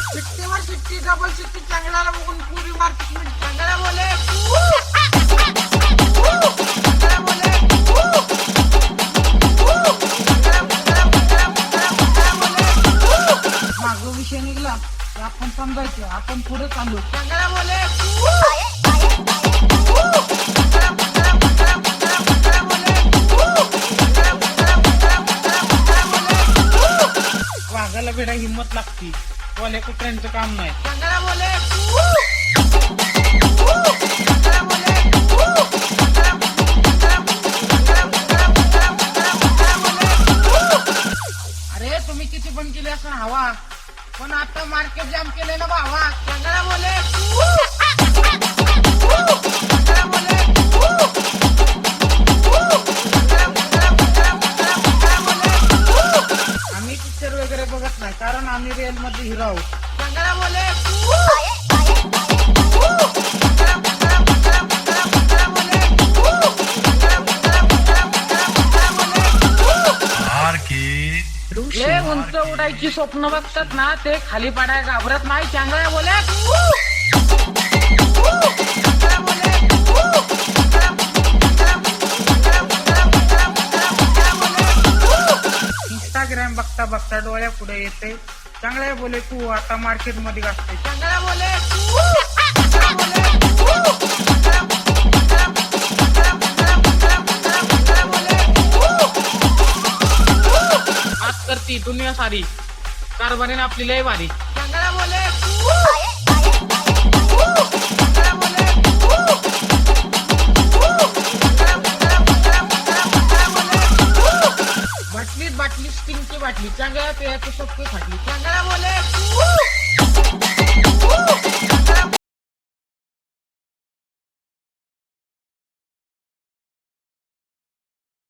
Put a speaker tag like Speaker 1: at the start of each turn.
Speaker 1: double शिट्टी चांगल्याला बघून पुरी मारती चांगला बोले मागं विषय निघला की आपण समजायचं आपण पुढे चाललो चांगला बोले वाघाला बेडा हिम्मत लागती बोले कुत्र्यांचं काम नाही चांगला बोले अरे तुम्ही किती पण केली असं हवा पण आता मार्केट जाम केले ना भावा चांगला बोले आम्ही पिक्चर वगैरे बघत नाही कारण आम्ही रिअल मध्ये हिरो आहोत चांगला बोले हे उंच उडायची स्वप्न बघतात ना ते खाली पाडाय घाबरत नाही चांगला बोले इंस्टाग्राम बघता बघता डोळ्या पुढे येते चांगला बोले तू आता मार्केट मध्ये गाजते चांगला बोले आज करती दुनिया सारी कारभारीने आपली लय भारी चांगला बोले बाटली स्टिंगची बाटली चांगला पेयाची सबकी फाटली चांगला बोले